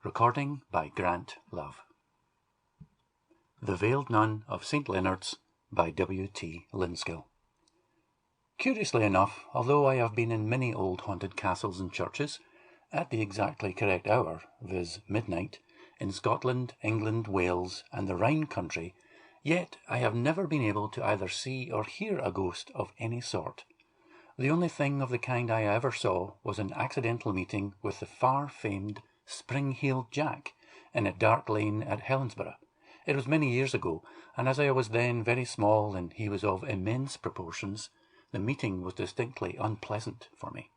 Recording by Grant Love. The Veiled Nun of St. Leonards by W.T. Linskill. Curiously enough, although I have been in many old haunted castles and churches, at the exactly correct hour, viz. midnight, in Scotland, England, Wales, and the Rhine country, yet I have never been able to either see or hear a ghost of any sort. The only thing of the kind I ever saw was an accidental meeting with the far-famed Spring-heeled Jack in a dark lane at Helensburgh. It was many years ago, and as I was then very small and he was of immense proportions, the meeting was distinctly unpleasant for me.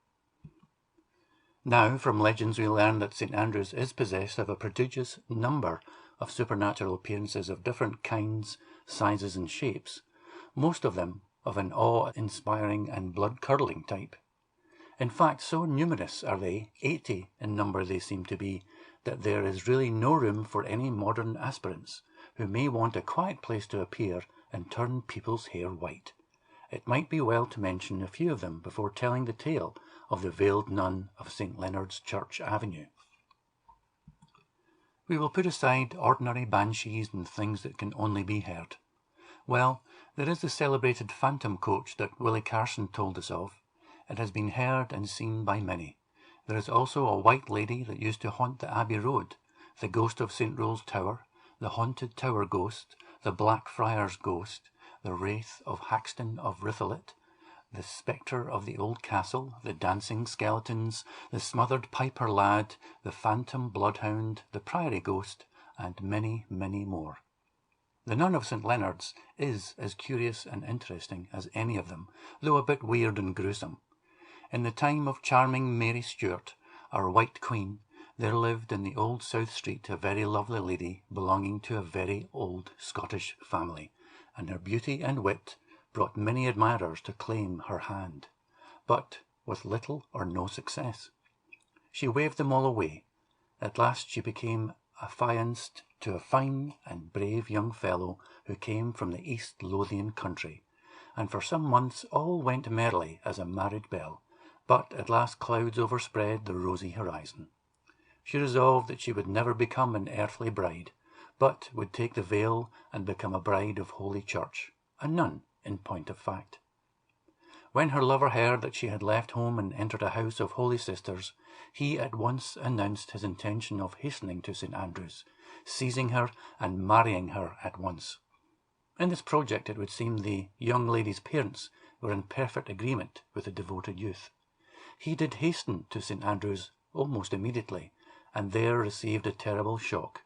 Now, from legends we learn that St. Andrews is possessed of a prodigious number of supernatural appearances of different kinds, sizes and shapes, most of them of an awe-inspiring and blood-curdling type. In fact, so numerous are they, 80 in number they seem to be, that there is really no room for any modern aspirants who may want a quiet place to appear and turn people's hair white. It might be well to mention a few of them before telling the tale of the Veiled Nun of St. Leonard's Church Avenue. We will put aside ordinary banshees and things that can only be heard. Well, there is the celebrated phantom coach that Willie Carson told us of. It has been heard and seen by many. There is also a white lady that used to haunt the Abbey Road, the ghost of St. Roll's Tower, the haunted Tower Ghost, the Blackfriars Ghost, the wraith of Haxton of Ritholet, the spectre of the old castle, the dancing skeletons, the smothered piper lad, the phantom bloodhound, the priory ghost, and many, many more. The Nun of St. Leonards is as curious and interesting as any of them, though a bit weird and gruesome. In the time of charming Mary Stuart, our White Queen, there lived in the old South Street a very lovely lady belonging to a very old Scottish family, and her beauty and wit brought many admirers to claim her hand, but with little or no success. She waved them all away. At last she became affianced to a fine and brave young fellow who came from the East Lothian country, and for some months all went merrily as a married belle, but at last clouds overspread the rosy horizon. She resolved that she would never become an earthly bride, but would take the veil and become a bride of Holy Church, a nun in point of fact. When her lover heard that she had left home and entered a house of holy sisters, he at once announced his intention of hastening to St. Andrews, seizing her and marrying her at once. In this project it would seem the young lady's parents were in perfect agreement with the devoted youth. He did hasten to St. Andrews almost immediately, and there received a terrible shock.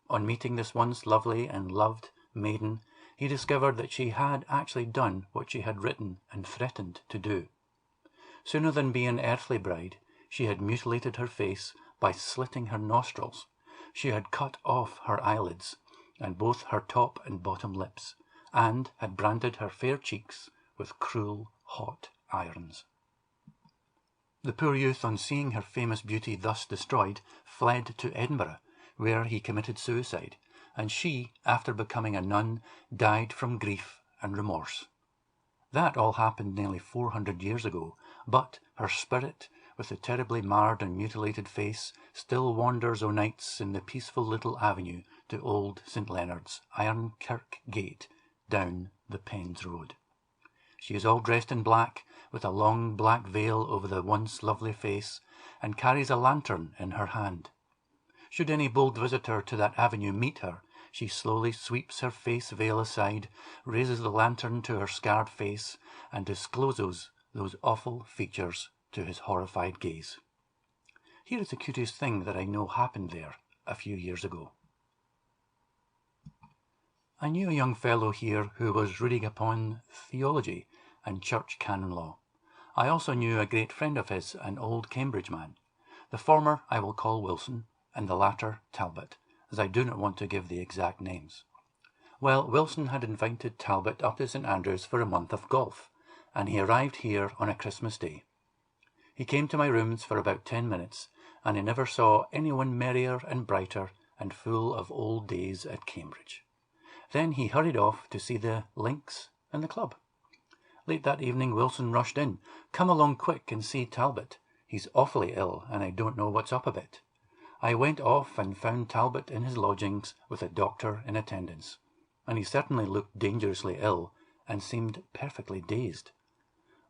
On meeting this once lovely and loved maiden, he discovered that she had actually done what she had written and threatened to do. Sooner than be an earthly bride, she had mutilated her face by slitting her nostrils. She had cut off her eyelids, and both her top and bottom lips, and had branded her fair cheeks with cruel, hot irons. The poor youth, on seeing her famous beauty thus destroyed, fled to Edinburgh, where he committed suicide, and she, after becoming a nun, died from grief and remorse. That all happened nearly 400 years ago, but her spirit, with the terribly marred and mutilated face, still wanders o' nights in the peaceful little avenue to old St. Leonard's Iron Kirk Gate down the Pens Road. She is all dressed in black, with a long black veil over the once lovely face, and carries a lantern in her hand. Should any bold visitor to that avenue meet her, she slowly sweeps her face veil aside, raises the lantern to her scarred face, and discloses those awful features to his horrified gaze. Here is the curious thing that I know happened there a few years ago. I knew a young fellow here who was reading upon theology and church canon law. I also knew a great friend of his, an old Cambridge man. The former I will call Wilson, and the latter Talbot, as I do not want to give the exact names. Well, Wilson had invited Talbot up to St. Andrews for a month of golf, and he arrived here on a Christmas Day. He came to my rooms for about 10 minutes, and I never saw anyone merrier and brighter and full of old days at Cambridge. Then he hurried off to see the links and the club. Late that evening Wilson rushed in. "Come along quick and see Talbot. He's awfully ill, and I don't know what's up a bit." I went off and found Talbot in his lodgings with a doctor in attendance, and he certainly looked dangerously ill and seemed perfectly dazed.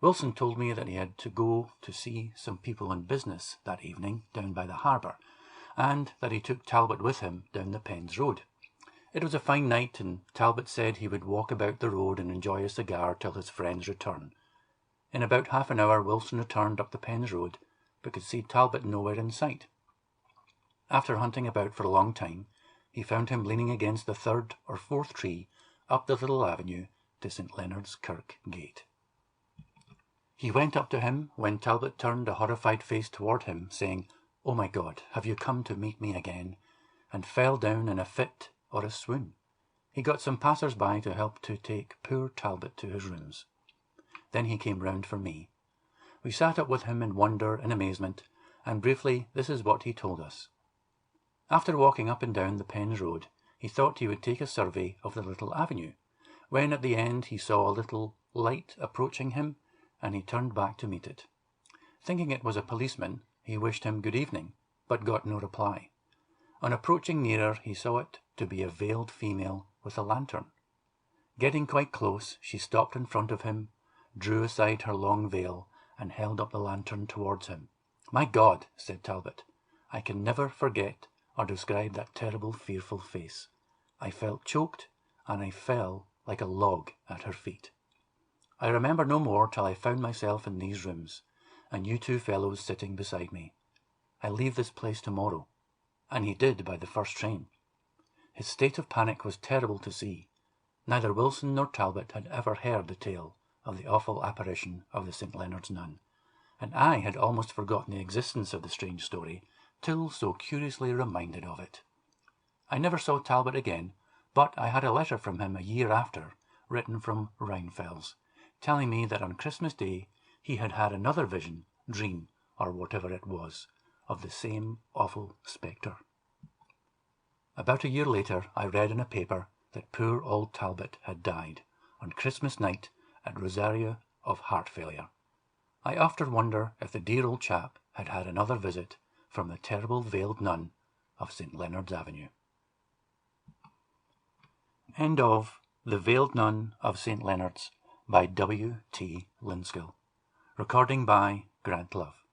Wilson told me that he had to go to see some people on business that evening down by the harbour, and that he took Talbot with him down the Pens Road. It was a fine night, and Talbot said he would walk about the road and enjoy a cigar till his friend's return. In about half an hour Wilson returned up the Pens Road, but could see Talbot nowhere in sight. After hunting about for a long time, he found him leaning against the third or fourth tree up the little avenue to St. Leonards Kirk Gate. He went up to him when Talbot turned a horrified face toward him, saying, "Oh my God, have you come to meet me again?" and fell down in a fit or a swoon. He got some passers-by to help to take poor Talbot to his rooms. Then he came round for me. We sat up with him in wonder and amazement, and briefly this is what he told us. After walking up and down the Pens Road, he thought he would take a survey of the little avenue, when at the end he saw a little light approaching him, and he turned back to meet it. Thinking it was a policeman, he wished him good evening, but got no reply. On approaching nearer, he saw it to be a veiled female with a lantern. Getting quite close, she stopped in front of him, drew aside her long veil, and held up the lantern towards him. "My God," said Talbot, "I can never forget or describe that terrible, fearful face. I felt choked, and I fell like a log at her feet. I remember no more till I found myself in these rooms, and you two fellows sitting beside me. I leave this place tomorrow." And he did by the first train. His state of panic was terrible to see. Neither Wilson nor Talbot had ever heard the tale of the awful apparition of the St. Leonards nun, and I had almost forgotten the existence of the strange story till so curiously reminded of it. I never saw Talbot again, but I had a letter from him a year after, written from Rheinfels, telling me that on Christmas Day he had had another vision, dream, or whatever it was, of the same awful spectre. About a year later I read in a paper that poor old Talbot had died on Christmas night at Rosario of heart failure. I often wonder if the dear old chap had had another visit from the terrible veiled nun of St. Leonard's Avenue. End of The Veiled Nun of St. Leonard's by W. T. Linskill. Recording by Grant Love.